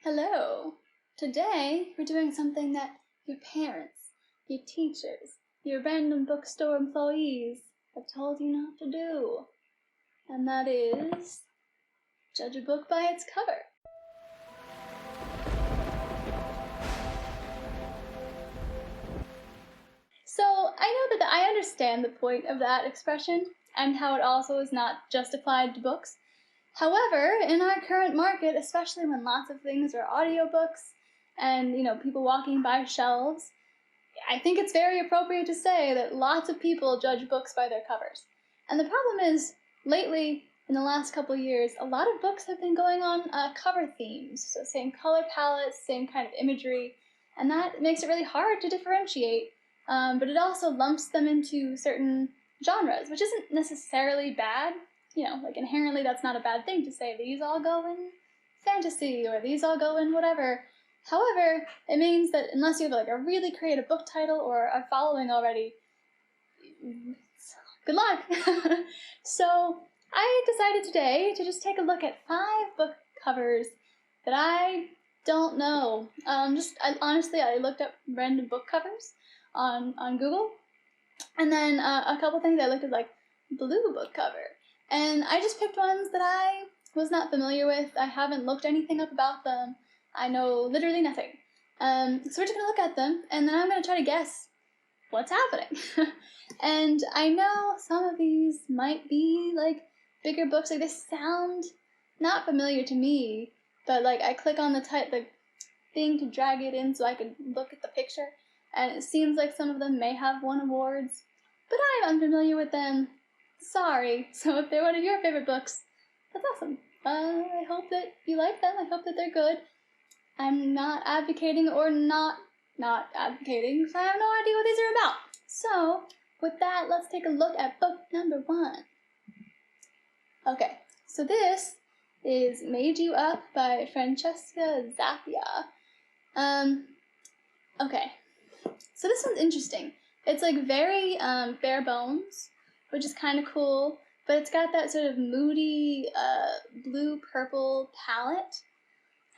Hello! Today we're doing something that your parents, your teachers, your random bookstore employees have told you not to do. And that is judge a book by its cover. So I know that I understand the point of that expression and how it also is not just applied to books. However, in our current market, especially when lots of things are audiobooks and, people walking by shelves, I think it's very appropriate to say that lots of people judge books by their covers. And the problem is, lately, in the last couple of years, a lot of books have been going on cover themes. So same color palettes, same kind of imagery, and that makes it really hard to differentiate. But it also lumps them into certain genres, which isn't necessarily bad. Inherently that's not a bad thing to say these all go in fantasy or these all go in whatever. However, it means that unless you have a really creative book title or a following already, good luck. So I decided today to just take a look at 5 book covers that I don't know. I looked up random book covers on Google, and then a couple things I looked at, blue book cover. And I just picked ones that I was not familiar with. I haven't looked anything up about them. I know literally nothing. So we're just going to look at them, and then I'm going to try to guess what's happening. And I know some of these might be, bigger books. They sound not familiar to me, but, I click on the thing to drag it in so I can look at the picture, and it seems like some of them may have won awards, but I'm unfamiliar with them. Sorry. So if they're one of your favorite books, that's awesome. I hope that you like them. I hope that they're good. I'm not advocating or not advocating, because I have no idea what these are about. So with that, let's take a look at book number 1. Okay, so this is Made You Up by Francesca Zappia. Okay, so this one's interesting. It's very bare bones, which is kind of cool, but it's got that sort of moody blue-purple palette,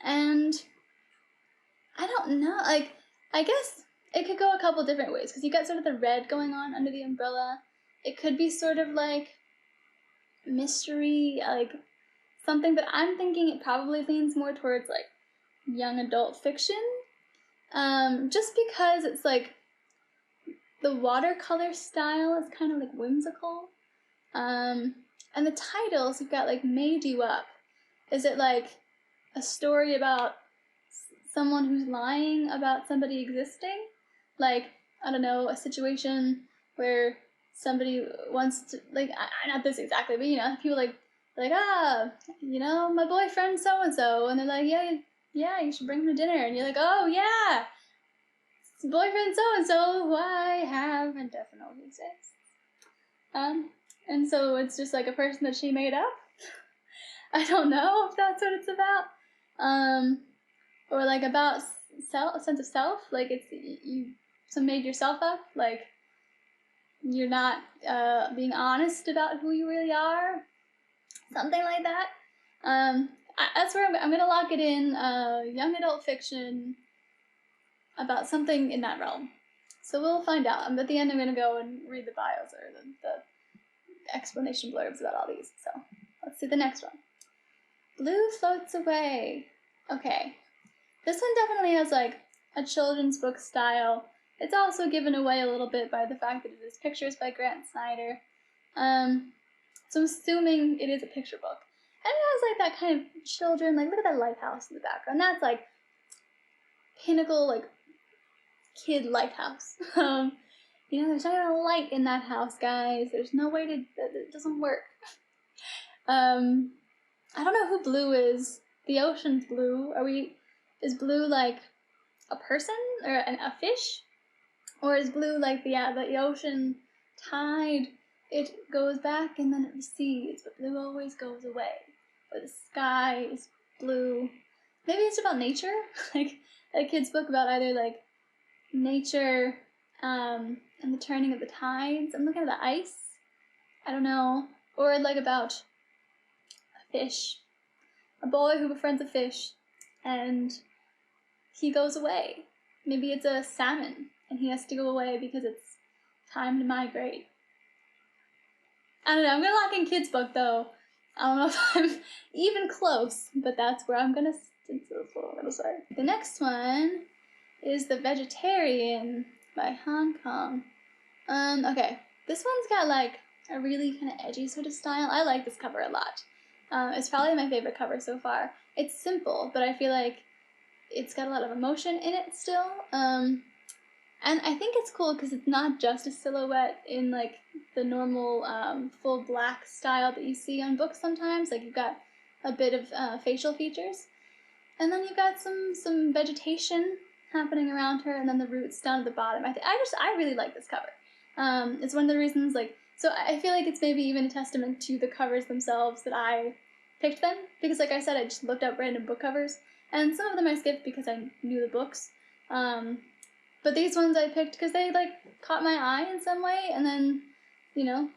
and I don't know, I guess it could go a couple different ways, because you got sort of the red going on under the umbrella. It could be sort of mystery, something, but I'm thinking it probably leans more towards young adult fiction, just because it's the watercolor style is kind of whimsical, and the titles, you've got Made You Up. Is it a story about someone who's lying about somebody existing? I don't know, a situation where somebody wants to, not this exactly, but people my boyfriend so-and-so, and they're yeah, you should bring him to dinner, and you're oh yeah, boyfriend so-and-so who I have indefinitely exists. And so it's just a person that she made up. I don't know if that's what it's about. Or about a sense of self, it's you made yourself up, you're not being honest about who you really are, something like that. That's where I'm gonna lock it in, young adult fiction about something in that realm. So we'll find out. At the end I'm gonna go and read the bios or the explanation blurbs about all these. So let's see the next one. Blue Floats Away. Okay. This one definitely has a children's book style. It's also given away a little bit by the fact that it is pictures by Grant Snyder. So I'm assuming it is a picture book. And it has that kind of children, look at that lighthouse in the background. That's pinnacle, kid lighthouse. There's not even a light in that house, guys. There's no way it doesn't work. I don't know who Blue is. The ocean's blue. Is Blue a person or a fish? Or is Blue the ocean tide? It goes back and then it recedes, but blue always goes away. Or the sky is blue. Maybe it's about nature? A kid's book about either nature and the turning of the tides. I'm looking at the ice. I don't know. Or about a fish. A boy who befriends a fish. and he goes away. Maybe it's a salmon, and he has to go away because it's time to migrate. I don't know, I'm gonna lock in kids' book though. I don't know if I'm even close, but that's where I'm gonna say. The next one is The Vegetarian by Hong Kong. Okay, this one's got like a really kind of edgy sort of style. I like this cover a lot. It's probably my favorite cover so far. It's simple, but I feel like it's got a lot of emotion in it still. And I think it's cool because it's not just a silhouette in like the normal full black style that you see on books sometimes. Like you've got a bit of facial features, and then you've got some vegetation happening around her, and then the roots down at the bottom. I really like this cover. It's one of the reasons, like, so I feel like it's maybe even a testament to the covers themselves that I picked them, because like I said, I just looked up random book covers, and some of them I skipped because I knew the books. But these ones I picked because they like caught my eye in some way, and then, you know,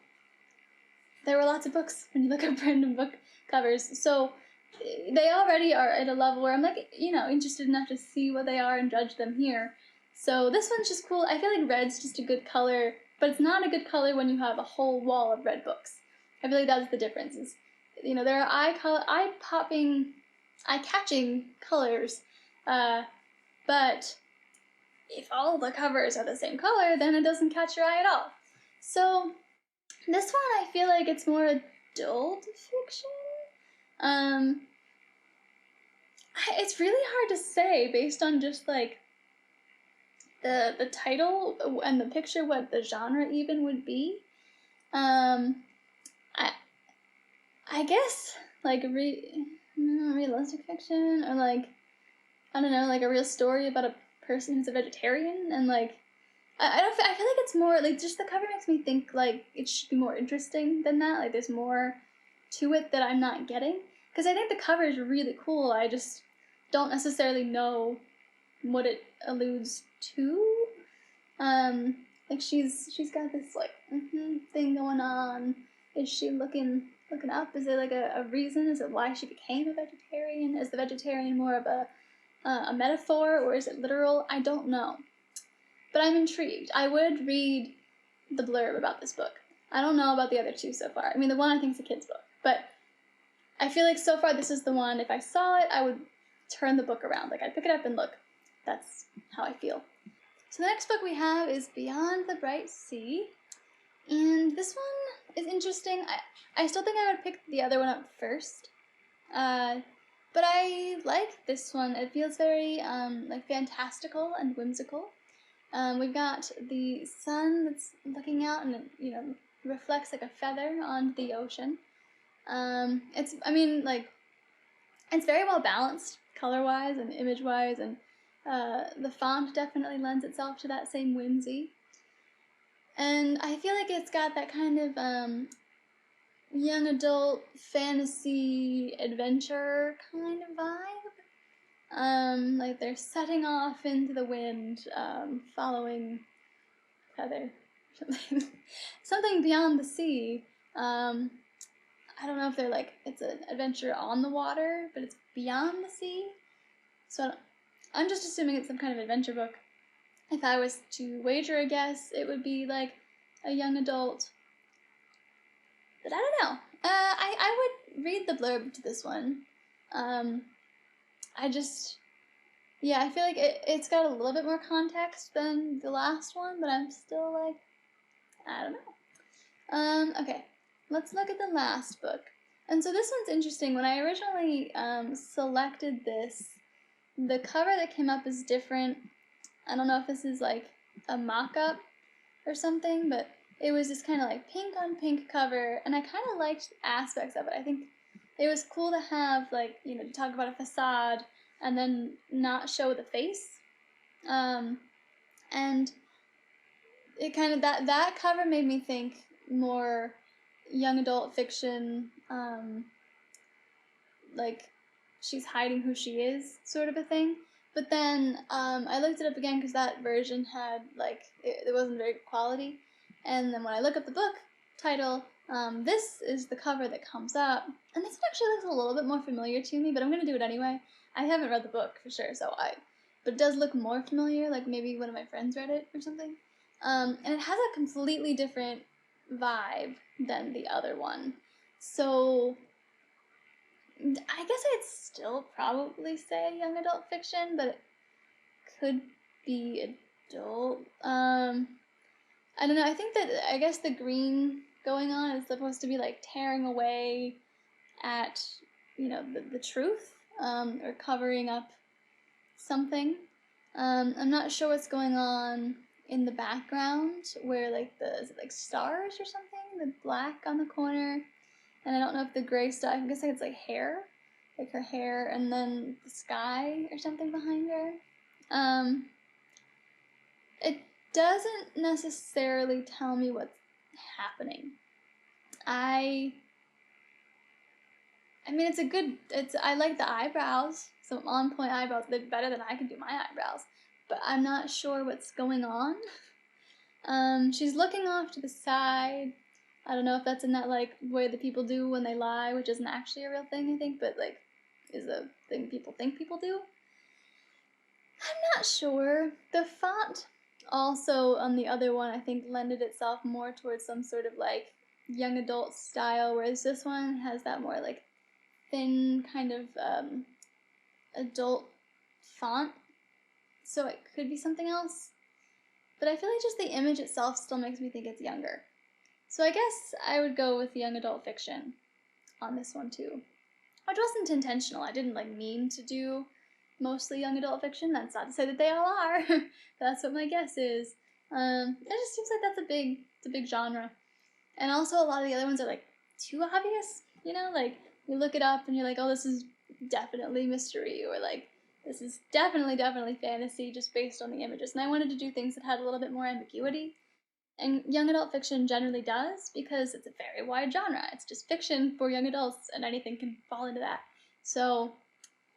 there were lots of books when you look up random book covers, so they already are at a level where I'm like, you know, interested enough to see what they are and judge them here. So this one's just cool. I feel like red's just a good color, but it's not a good color when you have a whole wall of red books. I feel like that's the difference. Is, you know, there are eye-catching colors, but if all the covers are the same color, then it doesn't catch your eye at all. So this one, I feel like it's more adult fiction. It's really hard to say based on just like the title and the picture what the genre even would be. I guess like realistic fiction, or like, I don't know, like a real story about a person who's a vegetarian, and like I feel like it's more like, just the cover makes me think like it should be more interesting than that. Like there's more to it that I'm not getting, because I think the cover is really cool. I just don't necessarily know what it alludes to. Like she's got this like thing going on. Is she looking up? Is it like a reason? Is it why she became a vegetarian? Is the vegetarian more of a metaphor, or is it literal? I don't know. But I'm intrigued. I would read the blurb about this book. I don't know about the other two so far. I mean, the one I think is a kid's book, but I feel like so far this is the one, if I saw it, I would turn the book around. Like, I'd pick it up and look. That's how I feel. So the next book we have is Beyond the Bright Sea. And this one is interesting. I still think I would pick the other one up first. But I like this one. It feels very like fantastical and whimsical. We've got the sun that's looking out, and it, you know, reflects like a feather on the ocean. It's very well balanced color-wise and image-wise, and the font definitely lends itself to that same whimsy. And I feel like it's got that kind of young adult fantasy adventure kind of vibe. Like they're setting off into the wind, following feather, something beyond the sea. I don't know if they're like, it's an adventure on the water, but it's beyond the sea. So I'm just assuming it's some kind of adventure book. If I was to wager a guess, it would be like a young adult. But I don't know. I would read the blurb to this one. I feel like it's got a little bit more context than the last one, but I'm still like, I don't know. Okay, let's look at the last book. And so this one's interesting. When I originally selected this, the cover that came up is different. I don't know if this is like a mock-up or something, but it was this kind of like pink on pink cover, and I kind of liked aspects of it. I think it was cool to have, like, you know, to talk about a facade and then not show the face. And it kind of, that cover made me think more young adult fiction, like she's hiding who she is sort of a thing. But then I looked it up again because that version had, like, it wasn't very good quality. And then when I look up the book title, this is the cover that comes up. And this one actually looks a little bit more familiar to me, but I'm going to do it anyway. I haven't read the book for sure, but it does look more familiar, like maybe one of my friends read it or something. And it has a completely different vibe than the other one. So I guess I'd still probably say young adult fiction, but it could be adult. I don't know. I guess the green going on is supposed to be like tearing away at, the truth, or covering up something. I'm not sure what's going on in the background where is it like stars or something? The black on the corner. And I don't know if the gray stuff, I guess it's like hair, like her hair, and then the sky or something behind her. It doesn't necessarily tell me what's happening. I mean, I like the eyebrows, some on point eyebrows. They're better than I can do my eyebrows, but I'm not sure what's going on. She's looking off to the side. I don't know if that's in that, way that people do when they lie, which isn't actually a real thing, I think, but, is a thing people think people do. I'm not sure. The font also on the other one, I think, lended itself more towards some sort of, young adult style, whereas this one has that more, thin kind of, adult font. So it could be something else. But I feel like just the image itself still makes me think it's younger. So I guess I would go with young adult fiction on this one too. Which wasn't intentional. I didn't mean to do mostly young adult fiction. That's not to say that they all are. That's what my guess is. It just seems like that's a big genre. And also a lot of the other ones are too obvious, you look it up and you're like, oh, this is definitely mystery, or this is definitely fantasy just based on the images. And I wanted to do things that had a little bit more ambiguity. And young adult fiction generally does, because it's a very wide genre. It's just fiction for young adults, and anything can fall into that. So,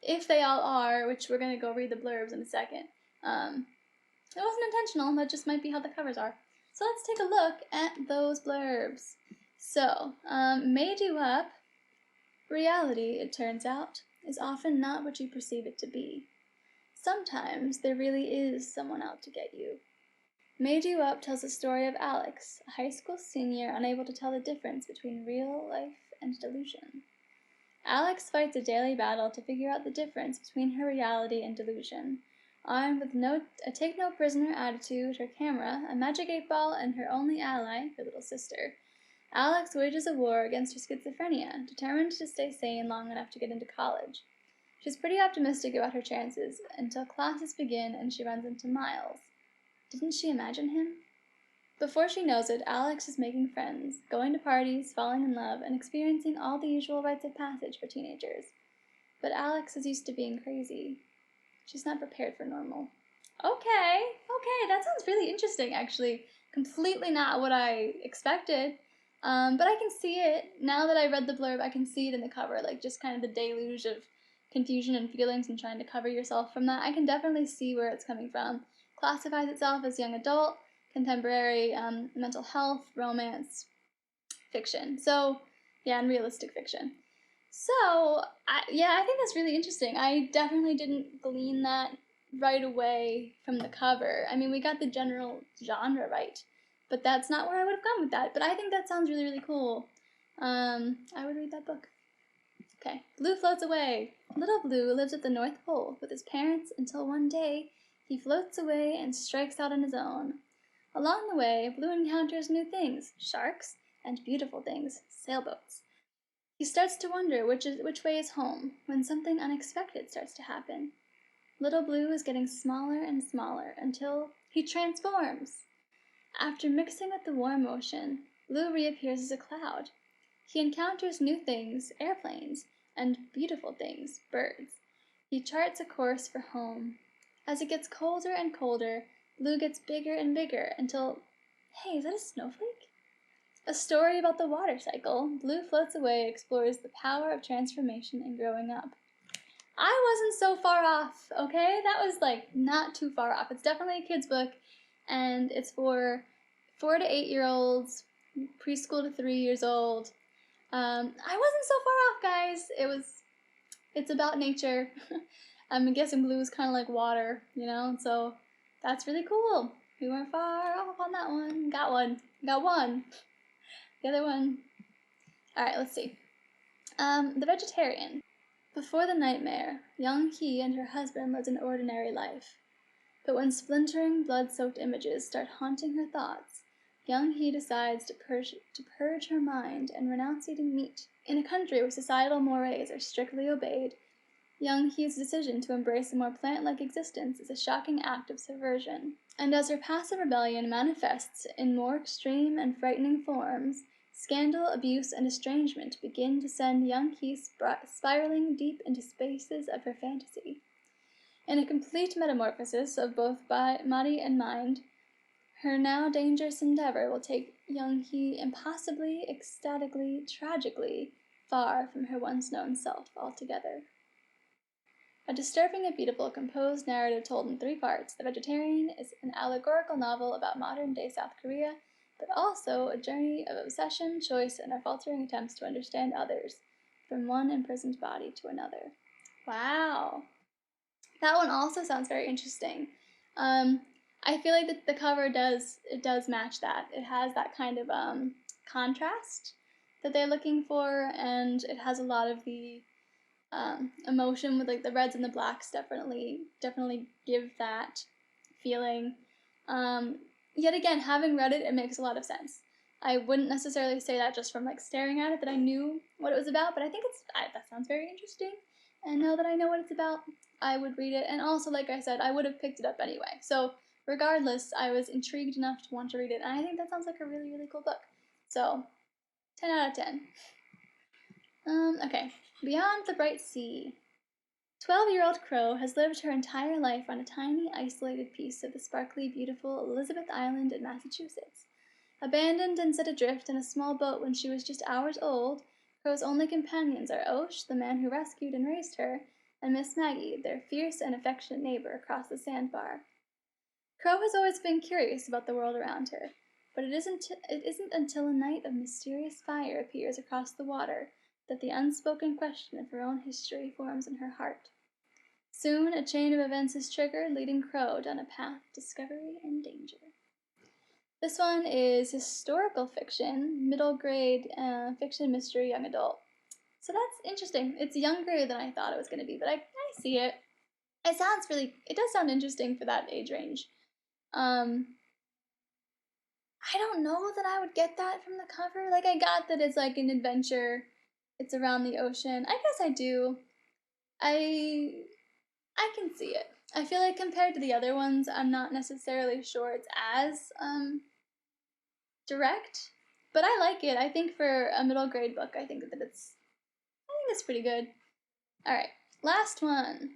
if they all are, which we're going to go read the blurbs in a second, it wasn't intentional, that just might be how the covers are. So let's take a look at those blurbs. So, made you up. Reality, it turns out, is often not what you perceive it to be. Sometimes there really is someone out to get you. Made You Up tells the story of Alex, a high school senior unable to tell the difference between real life and delusion. Alex fights a daily battle to figure out the difference between her reality and delusion. Armed with a take-no-prisoner attitude, her camera, a magic 8-ball, and her only ally, her little sister, Alex wages a war against her schizophrenia, determined to stay sane long enough to get into college. She's pretty optimistic about her chances until classes begin and she runs into Miles. Didn't she imagine him? Before she knows it, Alex is making friends, going to parties, falling in love, and experiencing all the usual rites of passage for teenagers. But Alex is used to being crazy. She's not prepared for normal. Okay, that sounds really interesting, actually. Completely not what I expected. But I can see it. Now that I read the blurb, I can see it in the cover, just kind of the deluge of confusion and feelings and trying to cover yourself from that. I can definitely see where it's coming from. Classifies itself as young adult, contemporary, mental health, romance, fiction. So, yeah, and realistic fiction. So, I think that's really interesting. I definitely didn't glean that right away from the cover. I mean, we got the general genre right, but that's not where I would have gone with that. But I think that sounds really, really cool. I would read that book. Okay, Blue floats away. Little Blue lives at the North Pole with his parents until one day he floats away and strikes out on his own. Along the way, Blue encounters new things, sharks, and beautiful things, sailboats. He starts to wonder which way is home when something unexpected starts to happen. Little Blue is getting smaller and smaller until he transforms. After mixing with the warm ocean, Blue reappears as a cloud. He encounters new things, airplanes, and beautiful things, birds. He charts a course for home. As it gets colder and colder, Blue gets bigger and bigger until... Hey, is that a snowflake? A story about the water cycle. Blue floats away, explores the power of transformation and growing up. I wasn't so far off, okay? That was, not too far off. It's definitely a kid's book, and it's for 4 to 8-year-olds, preschool to 3 years old. I wasn't so far off, guys. It It's about nature. I'm guessing blue is kind of like water, so that's really cool. We weren't far off on that one. Got one. Got one. The other one. Alright, let's see. The vegetarian. Before the nightmare, young He and her husband lived an ordinary life. But when splintering, blood-soaked images start haunting her thoughts, young He decides to purge her mind and renounce eating meat. In a country where societal mores are strictly obeyed, young He's decision to embrace a more plant-like existence is a shocking act of subversion. And as her passive rebellion manifests in more extreme and frightening forms, scandal, abuse, and estrangement begin to send young He spiraling deep into spaces of her fantasy. In a complete metamorphosis of both body and mind, her now dangerous endeavor will take young He impossibly, ecstatically, tragically far from her once known self altogether. A disturbing and beautiful composed narrative told in 3 parts, The Vegetarian is an allegorical novel about modern-day South Korea, but also a journey of obsession, choice, and our faltering attempts to understand others, from one imprisoned body to another. Wow. That one also sounds very interesting. I feel like the cover does match that. It has that kind of contrast that they're looking for, and it has a lot of the emotion with like the reds and the blacks. Definitely give that feeling. Yet again, having read it, it makes a lot of sense. I wouldn't necessarily say that just from like staring at it that I knew what it was about, but I think that sounds very interesting. And now that I know what it's about, I would read it. And also, like I said, I would have picked it up anyway. So regardless, I was intrigued enough to want to read it. And I think that sounds like a really, really cool book. So 10 out of 10. Okay. Beyond the Bright Sea. 12-year-old Crow has lived her entire life on a tiny, isolated piece of the sparkly, beautiful Elizabeth Island in Massachusetts. Abandoned and set adrift in a small boat when she was just hours old, Crow's only companions are Osh, the man who rescued and raised her, and Miss Maggie, their fierce and affectionate neighbor across the sandbar. Crow has always been curious about the world around her, but it isn't until a night of mysterious fire appears across the water that the unspoken question of her own history forms in her heart. Soon, a chain of events is triggered, leading Crow down a path of discovery and danger. This one is historical fiction, middle grade fiction, mystery, young adult. So that's interesting. It's younger than I thought it was going to be, but I see it. It does sound interesting for that age range. I don't know that I would get that from the cover. Like, I got that it's like an adventure. It's around the ocean. I guess I do. I can see it. I feel like compared to the other ones, I'm not necessarily sure it's as direct, but I like it. I think for a middle grade book, I think it's pretty good. All right, last one,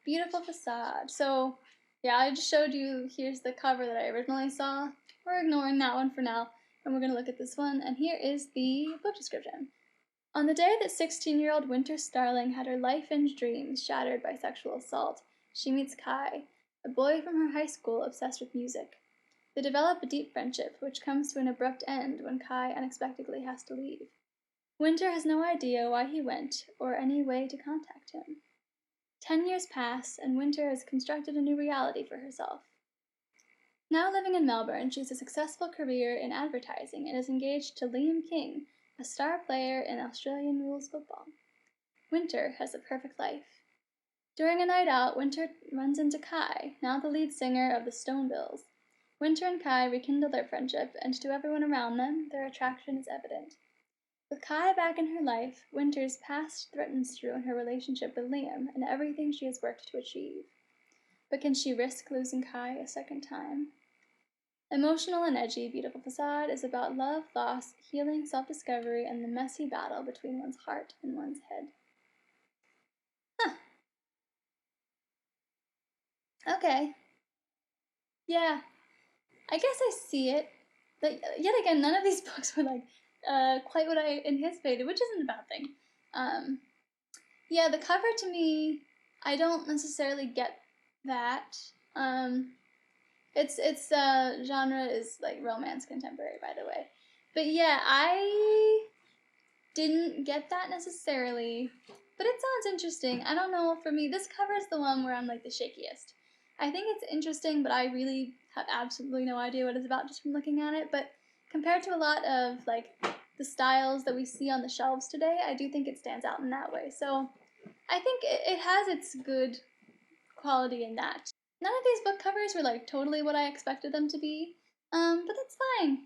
Beautiful Facade. So yeah, I just showed you. Here's the cover that I originally saw. We're ignoring that one for now, and we're gonna look at this one. And here is the book description. On the day that 16-year-old Winter Starling had her life and dreams shattered by sexual assault, she meets Kai, a boy from her high school obsessed with music. They develop a deep friendship, which comes to an abrupt end when Kai unexpectedly has to leave. Winter has no idea why he went, or any way to contact him. 10 years pass, and Winter has constructed a new reality for herself. Now living in Melbourne, she has a successful career in advertising and is engaged to Liam King, a star player in Australian rules football. Winter has a perfect life. During a night out, Winter runs into Kai, now the lead singer of the Stonebills. Winter and Kai rekindle their friendship, and to everyone around them, their attraction is evident. With Kai back in her life, Winter's past threatens to ruin her relationship with Liam and everything she has worked to achieve. But can she risk losing Kai a second time? Emotional and edgy, Beautiful Facade is about love, loss, healing, self-discovery, and the messy battle between one's heart and one's head. Okay. Yeah. I guess I see it. But yet again, none of these books were like quite what I anticipated, which isn't a bad thing. Yeah, the cover to me, I don't necessarily get that. Its genre is like romance contemporary, by the way. But yeah, I didn't get that necessarily. But it sounds interesting. I don't know, for me, this cover is the one where I'm like the shakiest. I think it's interesting, but I really have absolutely no idea what it's about just from looking at it. But compared to a lot of like the styles that we see on the shelves today, I do think it stands out in that way. So I think it has its good quality in that. None of these book covers were like totally what I expected them to be, but that's fine.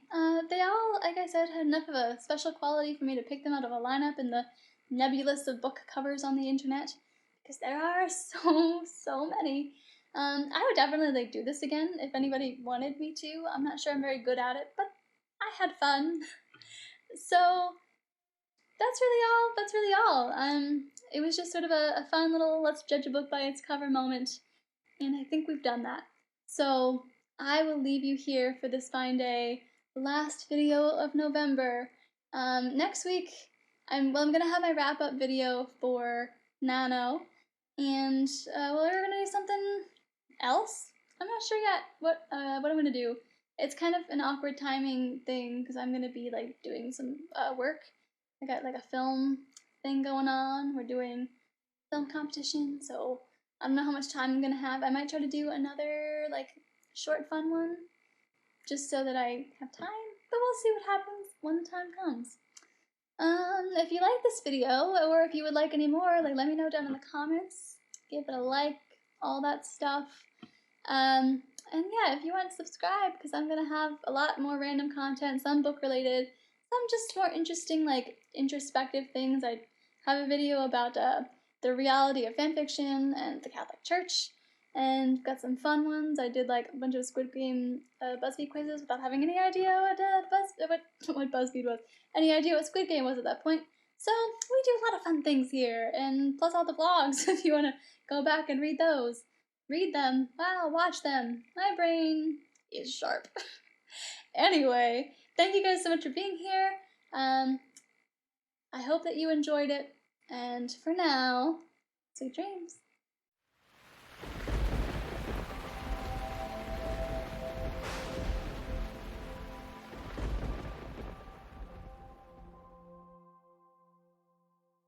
They all, like I said, had enough of a special quality for me to pick them out of a lineup in the nebulous of book covers on the internet, because there are so many. I would definitely like do this again if anybody wanted me to. I'm not sure I'm very good at it, but I had fun. So that's really all. That's really all. It was just sort of a fun little let's judge a book by its cover moment, and I think we've done that. So I will leave you here for this fine day, last video of November. Next week, I'm gonna have my wrap up video for Nano, and we're gonna do something else. I'm not sure yet what I'm gonna do. It's kind of an awkward timing thing because I'm gonna be like doing some work. I got like a film thing going on. We're doing film competition, so I don't know how much time I'm gonna have. I might try to do another like short fun one just so that I have time, but we'll see what happens when the time comes. If you like this video or if you would like any more, like let me know down in the comments. Give it a like, all that stuff. And yeah, if you want to subscribe, because I'm gonna have a lot more random content, some book related, some just more interesting, like introspective things. I have a video about the reality of fanfiction and the Catholic Church, and got some fun ones. I did like a bunch of Squid Game BuzzFeed quizzes without having any idea what BuzzFeed was, any idea what Squid Game was at that point. So we do a lot of fun things here, and plus all the vlogs if you want to go back and read those. Read them. Wow, watch them. My brain is sharp. Anyway, thank you guys so much for being here. I hope that you enjoyed it. And for now, sweet dreams.